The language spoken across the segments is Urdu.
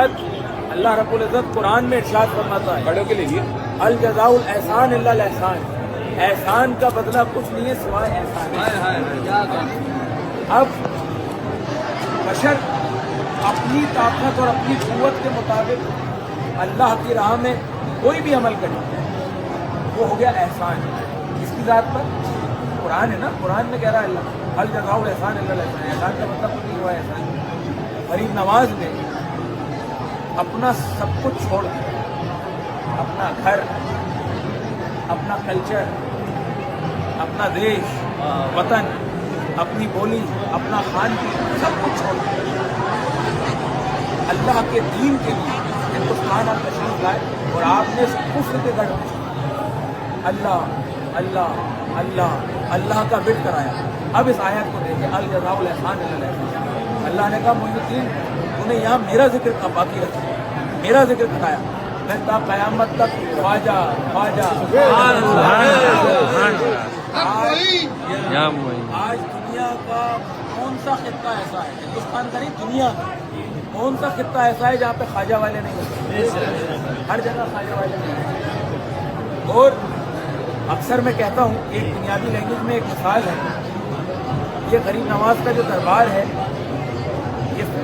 اللہ رب العزت قرآن میں ارشاد فرماتا ہے بڑوں کے لیے الجزاء الاحسان الا الاحسان، احسان کا بدلہ کچھ نہیں ہے سوائے احسان۔ اب بشر اپنی طاقت اور اپنی قوت کے مطابق اللہ کی راہ میں کوئی بھی عمل کرے وہ ہو گیا احسان۔ اس کی ذات پر قرآن ہے نا، قرآن میں کہہ رہا ہے اللہ الجزاء الاحسان الا الاحسان، احسان کا مطلب کچھ نہیں ہوا احسان۔ غریب نواز نے اپنا سب کچھ چھوڑ دیا، اپنا گھر، اپنا کلچر، اپنا دیش، وطن، اپنی بولی، اپنا خان پان، سب کچھ چھوڑ دیا اللہ کے دین کے لیے۔ ہندوستان آپ تشریف لائے اور آپ نے اس کفر کے گڑھ میں اللہ اللہ اللہ اللہ کا ورد کرایا۔ اب اس آیت کو دیکھیں الجزاء الاحسان الا الاحسان۔ اللہ نے کہا معین الدین انہیں یہاں میرا ذکر کا باقی رکھا، میرا ذکر کرایا، میں تا قیامت تک خواجہ خواجہ۔ آج دنیا کا کون سا خطہ ایسا ہے، ہندوستان کا نہیں دنیا کا کون سا خطہ ایسا ہے جہاں پہ خواجہ والے نہیں ہوتے؟ ہر جگہ خواجہ والے نہیں ہوتے۔ اور اکثر میں کہتا ہوں ایک بنیادی لینگویج میں ایک مثال ہے، یہ غریب نواز کا جو دربار ہے یہ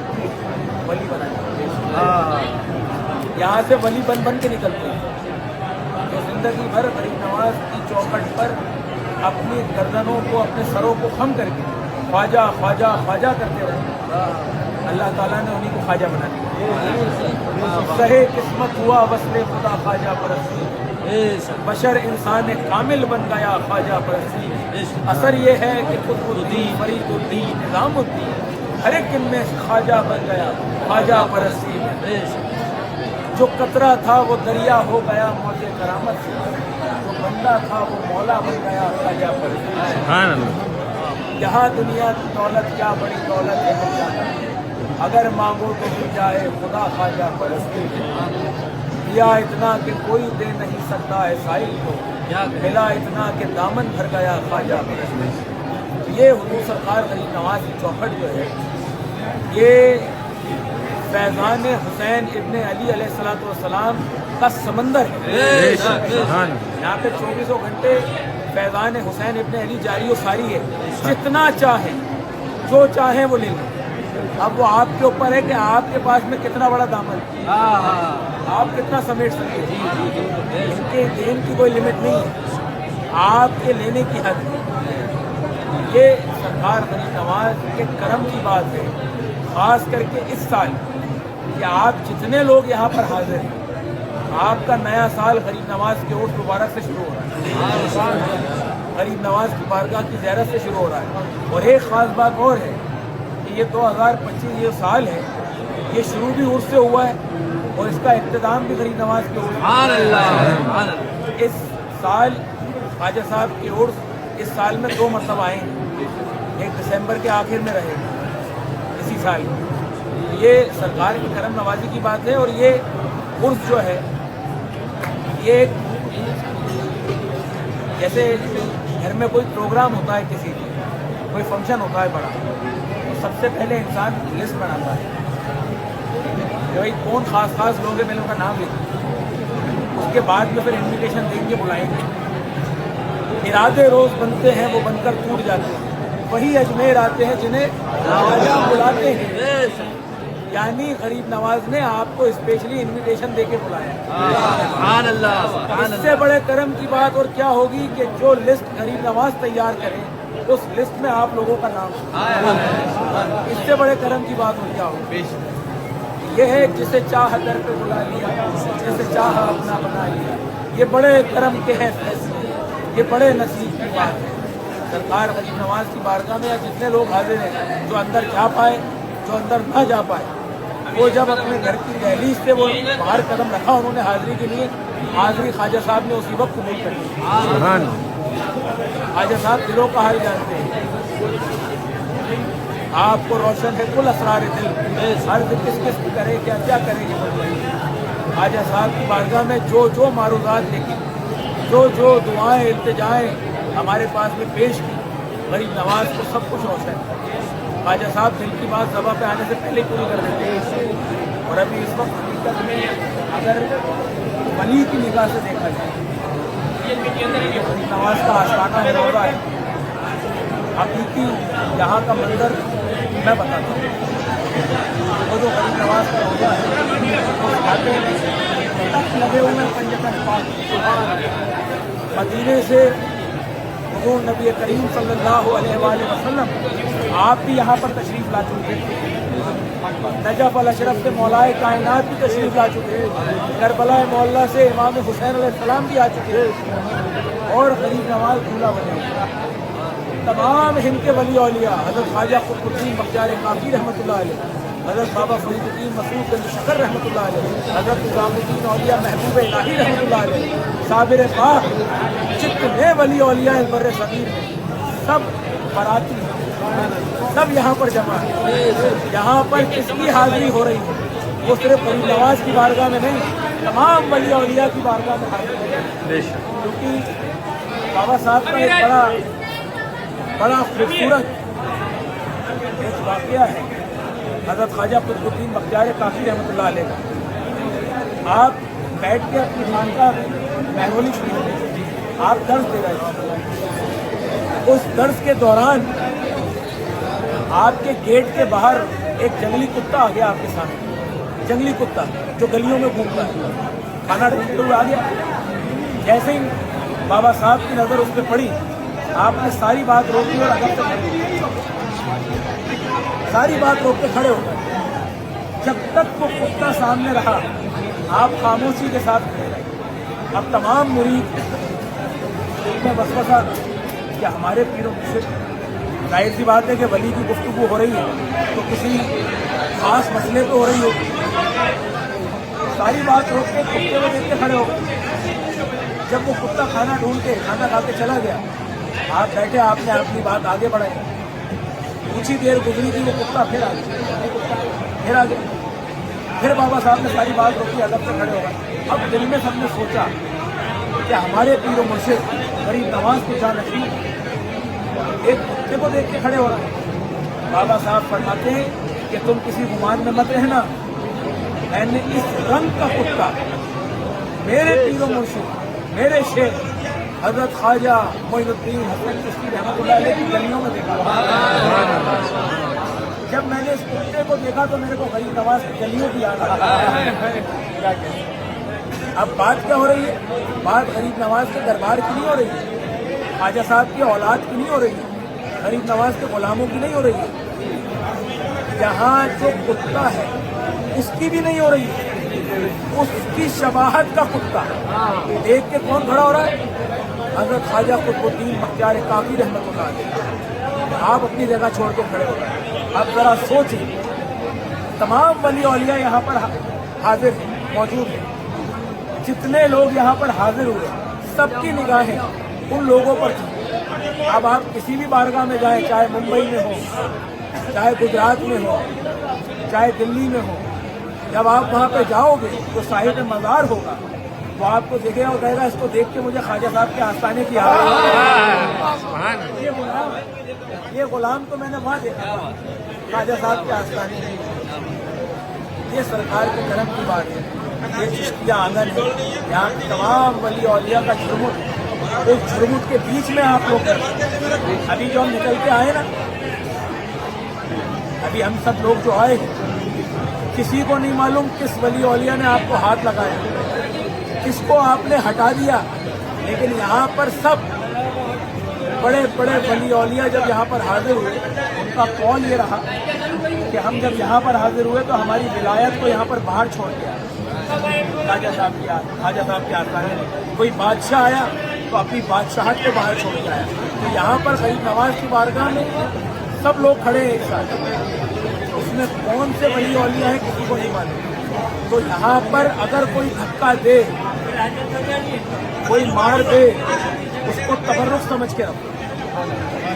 ولی بنا ہے، یہاں سے ولی بن بن کے نکلتے ہیں جو زندگی بھر غریب نواز کی چوکھٹ پر اپنی گردنوں کو اپنے سروں کو خم کر کے خواجہ خواجہ خواجہ کرتے رہے، اللہ تعالیٰ نے انہیں کو خواجہ بنا دیا۔ سہے قسمت ہوا وصل خدا خواجہ پرستی، بشر انسان کامل بن گیا خواجہ پرستی۔ اثر یہ ہے کہ قطب الدین فرید الدین نظام الدین ہر ایک ان میں خواجہ بن گیا خواجہ پرستی۔ جو قطرہ تھا وہ دریا ہو گیا موج کرامت سے، جو بندہ تھا وہ مولا بن گیا خواجہ پرستی۔ یہاں دنیا کی دولت کیا بڑی دولت ہے ہم جانا، اگر مانگو تو مل جائے خدا خواجہ پرستی۔ دیا اتنا کہ کوئی دے نہیں سکتا ہے سائل کو، ملا اتنا کہ دامن بھر گیا خواجہ پرستی۔ یہ حضور سرکار غریب نواز کی چوکھٹ جو ہے یہ فیضان حسین ابن علی علیہ السلام کا سمندر ہے۔ یہاں پہ 24 گھنٹے فیضان حسین ابن علی جاری و ساری ہے، جتنا چاہیں جو چاہیں وہ لے لیں۔ اب وہ آپ کے اوپر ہے کہ آپ کے پاس میں کتنا بڑا دامن ہے، آپ کتنا سمیٹ سکتے ہیں۔ ان کے دین کی کوئی لمٹ نہیں ہے، آپ کے لینے کی حد ہے۔ یہ سرکار غریب نواز کے کرم کی بات ہے، خاص کر کے اس سال کہ آپ جتنے لوگ یہاں پر حاضر ہیں، آپ کا نیا سال غریب نواز کے عرس مبارک سے شروع ہو رہا ہے، غریب نواز کی بارگاہ کی زیارت سے شروع ہو رہا ہے۔ اور ایک خاص بات اور ہے کہ یہ 2025 یہ سال ہے، یہ شروع بھی عرس سے ہوا ہے اور اس کا اختتام بھی غریب نواز کے عرس۔ اس سال خواجہ صاحب کے عرس اس سال میں 2 مرتبہ آئے ہیں، ایک دسمبر کے آخر میں رہے اسی سال۔ یہ سرکار کی کرم نوازی کی بات ہے۔ اور یہ عرس جو ہے یہ جیسے گھر میں کوئی پروگرام ہوتا ہے، کسی کوئی فنکشن ہوتا ہے بڑا، تو سب سے پہلے انسان لسٹ بناتا ہے کہ بھائی کون خاص خاص لوگ ہیں، میں نے ان کا نام لکھا، اس کے بعد میں پھر انویٹیشن دیں گے، بلائیں گے۔ ارادے روز بنتے ہیں وہ بن کر ٹوٹ جاتے ہیں، وہی اجمیر آتے ہیں جنہیں خواجہ بلاتے ہیں۔ یعنی غریب نواز نے آپ کو اسپیشلی انویٹیشن دے کے بلایا۔ اس سے بڑے کرم کی بات اور کیا ہوگی کہ جو لسٹ غریب نواز تیار کرے اس لسٹ میں آپ لوگوں کا نام، اس سے بڑے کرم کی بات اور کیا ہوگی۔ یہ ہے جسے چاہ در پہ بلا لیا، جسے چاہ اپنا بنا لیا۔ یہ بڑے کرم کے ہیں فیصلے، یہ بڑے نصیب کی بات ہے۔ سرکار غریب نواز کی بارگاہ میں جتنے لوگ حاضر ہیں، جو اندر جا پائے جو اندر نہ جا پائے، وہ جب اپنے گھر کی دہلیز سے وہ باہر قدم رکھا انہوں نے حاضری کے لیے، حاضری خواجہ صاحب نے اسی وقت قبول کر لی۔ خواجہ صاحب دلوں کا حال جانتے ہیں، آپ کو روشن ہے کل اسرار دل، ہر دل کس کس کی کرے کیا کیا کرے گی۔ خواجہ صاحب کی بارگاہ میں جو جو معروضات لکھی، جو جو دعائیں التجائیں ہمارے پاس میں پیش کی، غریب نواز کو سب کچھ روشن ہے۔ خواجہ صاحب دل کی بات زباں پہ آنے سے پہلے پوری کر دیتے ہیں۔ اور ابھی اس وقت حقیقت میں اگر ولی کی نگاہ سے دیکھا جائے غریب نواز کا آستانہ روزہ ہے، حقیقی یہاں کا منظر میں بتاتا ہوں. وہ جو غریب نواز کا روزہ ہے تک لگے ہوئے پنجتن پاک مدینے سے حضور نبی کریم صلی اللہ علیہ وآلہ وسلم آپ بھی یہاں پر تشریف لا چکے ہیں. نجف الاشرف سے مولائے کائنات بھی تشریف لا چکے ہیں. کربلا معلیٰ سے امام حسین علیہ السلام بھی آ چکے ہیں. اور غریب نواز دھولا بنے تمام ہند کے ولی اولیاء حضرت خواجہ قطب الدین بختیار کاکی رحمۃ اللہ علیہ، حضرت بابا فرید الدین مسعود بن شکر رحمۃ اللہ علیہ، حضرت نظام الدین اولیاء محبوب الہی رحمۃ اللہ علیہ، صابر پاک، جتنے ولی اولیاء بر صغیر سب باراتی سب یہاں پر جمع ہے. یہاں پر کس کی حاضری ہو رہی ہے؟ وہ صرف غریب نواز کی بارگاہ میں نہیں، تمام ولی اولیاء کی بارگاہ میں حاضر ہے. کیونکہ بابا صاحب کا ایک بڑا خوبصورت ایک واقعہ ہے حضرت خواجہ قطب الدین بختیار کاکی رحمۃ اللہ علیہ کا. آپ بیٹھ کے اپنی خانقاہ مہرولی شریف آپ درس دے رہے تھے. اس درس کے دوران آپ کے گیٹ کے باہر ایک جنگلی کتا آ گیا آپ کے سامنے. جنگلی کتا جو گلیوں میں گھومتا ہے، کھانا ڈھونڈتے ہوئے آ گیا. جیسے ہی بابا صاحب کی نظر اس پہ پڑی، آپ نے ساری بات روک دی اور ادب سے ساری بات روک کے کھڑے ہو گئے. جب تک وہ کتا سامنے رہا آپ خاموشی کے ساتھ کھڑے رہے. اب تمام مرید میں وسوسہ کہ ہمارے پیر و مرشد، ظاہر سی بات ہے کہ ولی کی گفتگو ہو رہی ہے تو کسی خاص مسئلے پہ ہو رہی ہوگی. ساری بات روک کے کتے کو دیکھ کے کھڑے ہو گئے. جب وہ کتا کھانا ڈھونڈ کے کھانا کھا کے چلا گیا، آپ بیٹھے، آپ نے اپنی بات آگے بڑھائی. کچھ ہی دیر گزری تھی، وہ کتا پھر آ گیا. پھر بابا صاحب نے ساری بات روکی، ادب سے کھڑے ہو گئے. اب دل میں سب نے سوچا کہ ہمارے پیر و مرشد غریب نواز کو جانشین ایک کتے کو دیکھ کے کھڑے ہو رہے ہیں. بابا صاحب فرماتے ہیں کہ تم کسی گمان میں مت رہنا، میں نے اس رنگ کا کتا میرے پیر و مرشد، میرے شیخ حضرت خواجہ معین الدین حسن چشتی رحمۃ اللہ علیہ کی گلیوں میں دیکھا. جب میں نے اس کتے کو دیکھا تو میرے کو غریب نواز کی گلیوں کی یاد آ. اب بات کیا ہو رہی ہے؟ بات غریب نواز کے دربار کی نہیں ہو رہی ہے، خواجہ صاحب کی اولاد کی نہیں ہو رہی ہے، غریب نواز کے غلاموں کی نہیں ہو رہی ہے. یہاں جو کتا ہے اس کی بھی نہیں ہو رہی ہے، اس کی شباہت کا کتا دیکھ کے کون کھڑا ہو رہا ہے؟ حضرت خواجہ قطب الدین بختیار کاکی رحمۃ اللہ علیہ. آپ اپنی جگہ چھوڑ کے کھڑے ہو گئے. اب ذرا سوچیں، تمام ولی اولیاء یہاں پر حاضر ہیں، موجود ہیں. جتنے لوگ یہاں پر حاضر ہوئے سب کی نگاہیں ان لوگوں پر تھیں. اب آپ کسی بھی بارگاہ میں جائیں، چاہے ممبئی میں ہو، چاہے گجرات میں ہو، چاہے دلی میں ہو، جب آپ وہاں پہ جاؤ گے تو صاحب مزار ہوگا، وہ آپ کو دیکھے اور کہے گا اس کو دیکھ کے مجھے خواجہ صاحب کے آستانے کی یہ غلام تو میں نے وہاں دیکھا خواجہ صاحب کے آستانے. یہ سرکار کے کرم کی بات ہے. یہ چشتیہ آنگن ہے، یہاں تمام ولی اولیاء کا جھرمٹ، اس جھرمٹ کے بیچ میں آپ لوگ ابھی جو ہم نکل کے آئے نا، ابھی ہم سب لوگ جو آئے کسی کو نہیں معلوم کس ولی اولیاء نے آپ کو ہاتھ لگایا، کس کو آپ نے ہٹا دیا. لیکن یہاں پر سب بڑے بڑے ولی اولیاء جب یہاں پر حاضر ہوئے، ان کا قول یہ رہا کہ ہم جب یہاں پر حاضر ہوئے تو ہماری ولایت کو یہاں پر باہر چھوڑ دیا. خواجہ صاحب کے آستانے کوئی بادشاہ آیا تو اپنی بادشاہت کو باہر چھوڑ کے آیا. تو یہاں پر غریب نواز کی بارگاہ میں سب لوگ کھڑے ہیں ایک ساتھ. اس میں کون سے ولی اولیاء ہیں کسی کو نہیں معلوم. تو یہاں پر اگر کوئی دھکا دے، کوئی مار دے، اس کو تبرک سمجھ کے رکھو.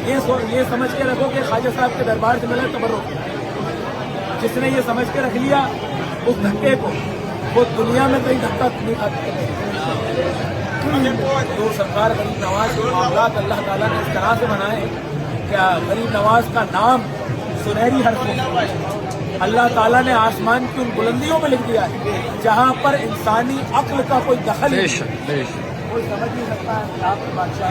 یہ سمجھ کے رکھو کہ خواجہ صاحب کے دربار سے ملا تبرک. جس نے یہ سمجھ کے رکھ لیا اس دھکے کو، وہ دنیا میں کوئی دھکا نہیں کھاتے. تو سرکار غریب نواز کے معاملات اللہ تعالیٰ نے اس طرح سے بنائے کہ غریب نواز کا نام سنہری حرف میں اللہ تعالیٰ نے آسمان کی ان بلندیوں میں لکھ دیا ہے جہاں پر انسانی عقل کا کوئی دخل بے نہیں، شک بے شک کوئی سمجھ نہیں سکتا ہے کہ آپ کے بادشاہ